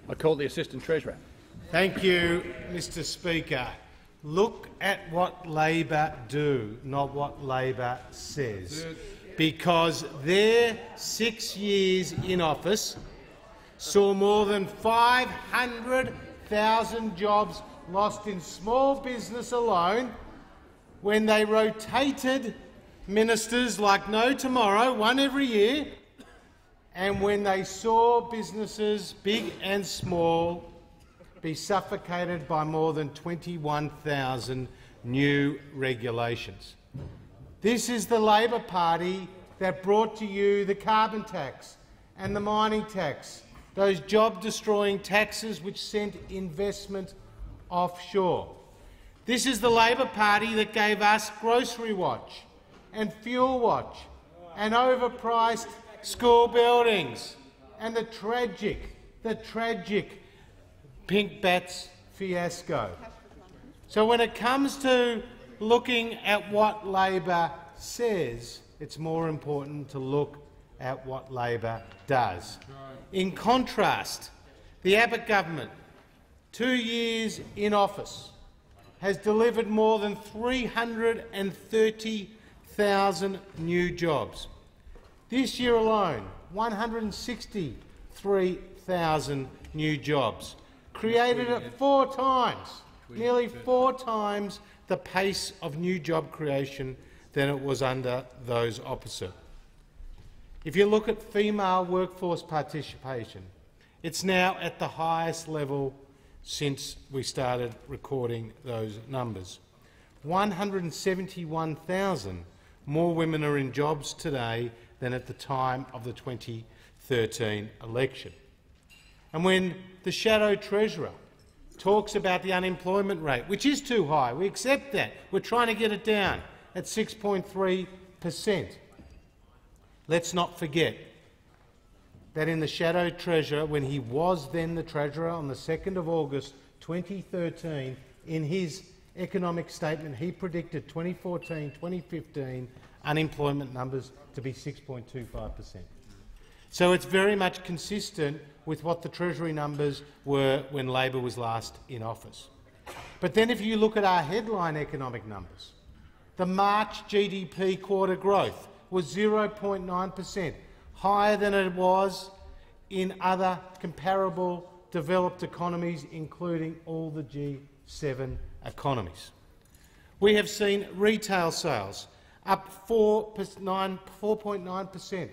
I call the Assistant Treasurer. Thank you, Mr Speaker. Look at what Labor do, not what Labor says, because their 6 years in office saw more than 500,000 jobs lost in small business alone when they rotated ministers like no tomorrow, one every year, and when they saw businesses, big and small, be suffocated by more than 21,000 new regulations. This is the Labor Party that brought to you the carbon tax and the mining tax, those job-destroying taxes which sent investment offshore. This is the Labor Party that gave us Grocery Watch and Fuel Watch and overpriced school buildings and the tragic Pink Bats fiasco. So when it comes to looking at what Labor says, it's more important to look at what Labor does. In contrast, the Abbott government, 2 years in office, has delivered more than 330,000 new jobs. This year alone, 163,000 new jobs, created at nearly four times the pace of new job creation than it was under those opposite. If you look at female workforce participation, it's now at the highest level since we started recording those numbers. 171,000 more women are in jobs today than at the time of the 2013 election. And when the Shadow Treasurer talks about the unemployment rate, which is too high, we accept that. We're trying to get it down at 6.3%. Let's not forget that in the Shadow Treasurer, when he was then the Treasurer on the 2nd of August 2013, in his economic statement he predicted 2014-2015 unemployment numbers to be 6.25%. So it's very much consistent with what the Treasury numbers were when Labor was last in office. But then if you look at our headline economic numbers, the March GDP quarter growth was 0.9%, higher than it was in other comparable developed economies, including all the G7 economies. We have seen retail sales up 4.9%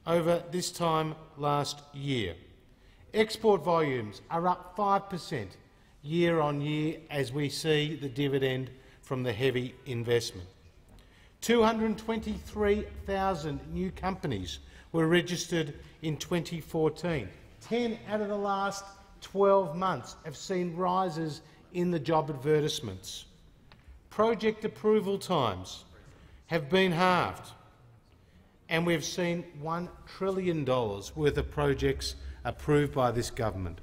over this time last year. Export volumes are up 5% year on year as we see the dividend from the heavy investment. 223,000 new companies were registered in 2014. 10 out of the last 12 months have seen rises in the job advertisements. Project approval times have been halved, and we've seen $1 trillion worth of projects approved by this government.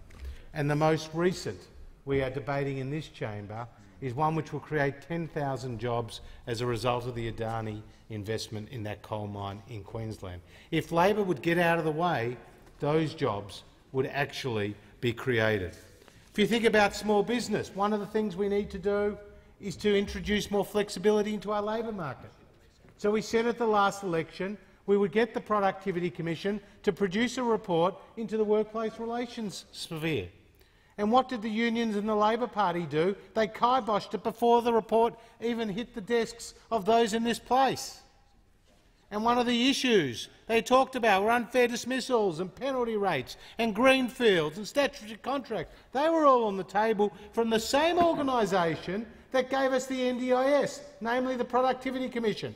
And the most recent we are debating in this chamber is one which will create 10,000 jobs as a result of the Adani investment in that coal mine in Queensland. If Labor would get out of the way, those jobs would actually be created. If you think about small business, one of the things we need to do is to introduce more flexibility into our labour market. So we said at the last election we would get the Productivity Commission to produce a report into the workplace relations sphere. And what did the unions and the Labor Party do? They kiboshed it before the report even hit the desks of those in this place. And one of the issues they talked about were unfair dismissals and penalty rates and greenfields and statutory contracts. They were all on the table from the same organisation that gave us the NDIS, namely the Productivity Commission.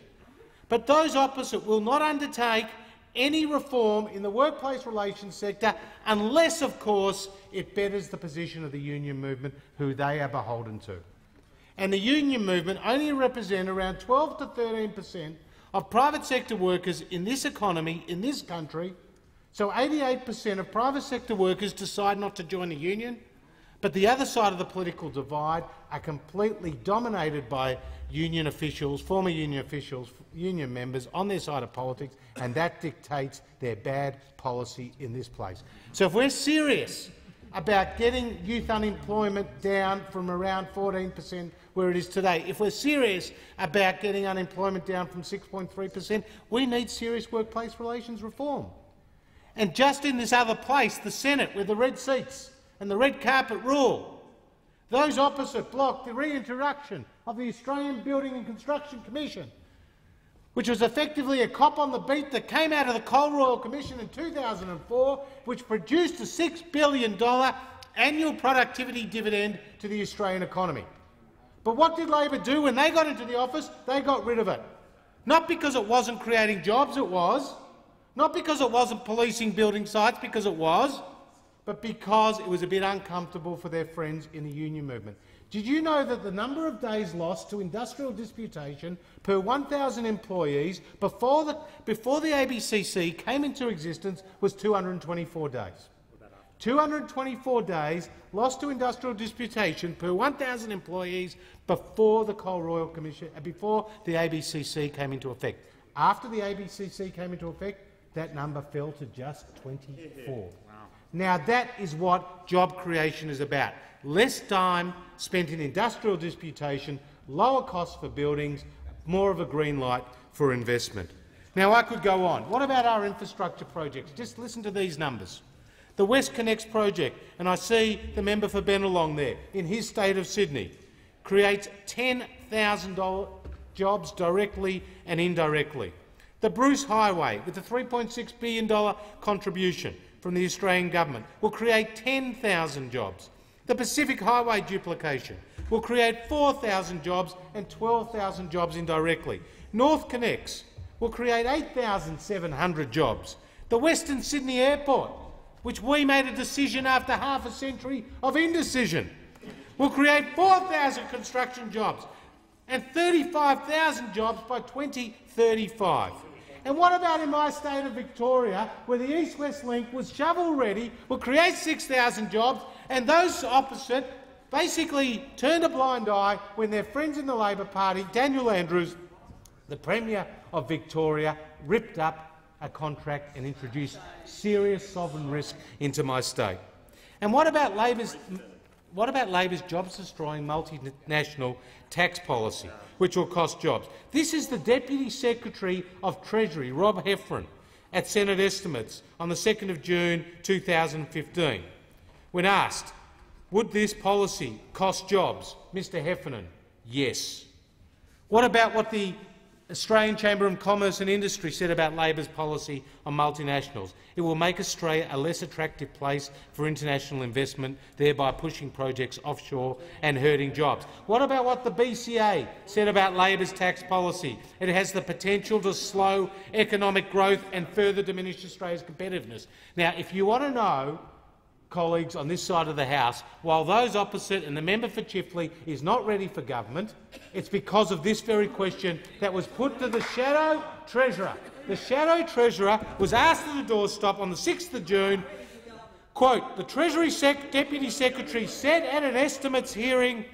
But those opposite will not undertake any reform in the workplace relations sector unless, of course, it betters the position of the union movement, who they are beholden to. And the union movement only represent around 12 to 13% of private sector workers in this economy, in this country. So 88% of private sector workers decide not to join a union, but the other side of the political divide are completely dominated by union officials, former union officials, union members on their side of politics, and that dictates their bad policy in this place. So if we're serious about getting youth unemployment down from around 14% where it is today, if we're serious about getting unemployment down from 6.3%, we need serious workplace relations reform. And just in this other place, the Senate, with the red seats and the red carpet rule, those opposite blocked the reintroduction of the Australian Building and Construction Commission, which was effectively a cop on the beat that came out of the Coal Royal Commission in 2004, which produced a $6 billion annual productivity dividend to the Australian economy. But what did Labor do when they got into the office? They got rid of it. Not because it wasn't creating jobs, it was. Not because it wasn't policing building sites, because it was, but because it was a bit uncomfortable for their friends in the union movement. Did you know that the number of days lost to industrial disputation per 1,000 employees before the ABCC came into existence was 224 days? 224 days lost to industrial disputation per 1,000 employees before the Coal Royal Commission, before the ABCC came into effect. After the ABCC came into effect, that number fell to just 24. Wow. Now that is what job creation is about. Less time spent in industrial disputation, lower costs for buildings, more of a green light for investment. Now I could go on. What about our infrastructure projects? Just listen to these numbers. The WestConnex project, and I see the member for Bennelong there, in his state of Sydney, creates 10,000 jobs directly and indirectly. The Bruce Highway, with a $3.6 billion contribution from the Australian government, will create 10,000 jobs. The Pacific Highway duplication will create 4,000 jobs and 12,000 jobs indirectly. NorthConnex will create 8,700 jobs. The Western Sydney Airport, which we made a decision after half a century of indecision, will create 4,000 construction jobs and 35,000 jobs by 2035. And what about in my state of Victoria, where the East-West Link was shovel-ready, will create 6,000 jobs, and those opposite basically turned a blind eye when their friends in the Labor Party, Daniel Andrews, the Premier of Victoria, ripped up a contract and introduced serious sovereign risk into my state. And what about Labor's jobs-destroying multinational tax policy, which will cost jobs? This is the Deputy Secretary of Treasury, Rob Heffernan, at Senate estimates on the 2nd of June 2015. When asked, would this policy cost jobs, Mr Heffernan, yes. What about what the Australian Chamber of Commerce and Industry said about Labor's policy on multinationals? It will make Australia a less attractive place for international investment, thereby pushing projects offshore and hurting jobs. What about what the BCA said about Labor's tax policy? It has the potential to slow economic growth and further diminish Australia's competitiveness. Now, if you want to know, colleagues on this side of the House, while those opposite and the member for Chifley is not ready for government, it's because of this very question that was put to the Shadow Treasurer. The Shadow Treasurer was asked at the doorstop on the 6th of June, quote, the Treasury Deputy Secretary said at an estimates hearing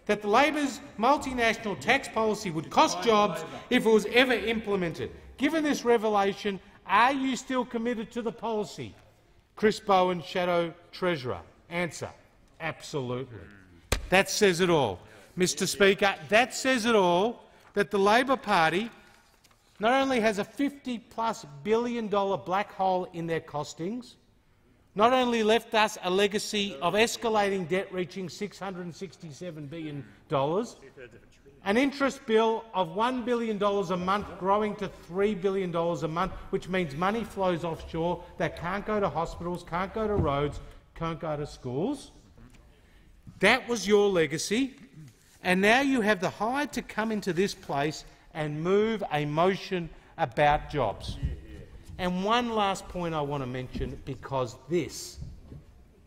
that the Labor's multinational tax policy would cost jobs if it was ever implemented. Given this revelation, are you still committed to the policy? Chris Bowen, Shadow Treasurer. Answer: absolutely. That says it all. Mr Speaker, that says it all, that the Labor Party not only has a $50+ billion black hole in their costings, not only left us a legacy of escalating debt reaching $667 billion, an interest bill of $1 billion a month growing to $3 billion a month, which means money flows offshore that can't go to hospitals, can't go to roads, can't go to schools. That was your legacy, and now you have the hide to come into this place and move a motion about jobs. And one last point I want to mention, because this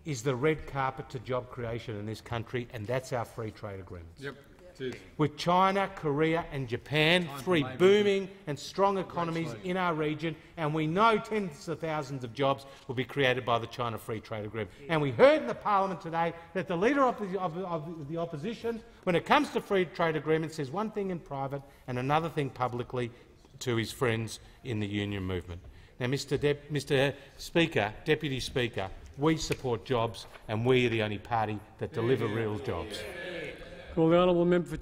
is the red carpet to job creation in this country, and that's our free trade agreements. Yep. With China, Korea and Japan, three booming and strong economies in our region, and we know tens of thousands of jobs will be created by the China Free Trade Agreement. And we heard in the parliament today that the leader of the opposition, when it comes to free trade agreements, says one thing in private and another thing publicly to his friends in the union movement. Now, Mr. Speaker, Deputy Speaker, We support jobs, and we are the only party that deliver real jobs. Call the honourable member for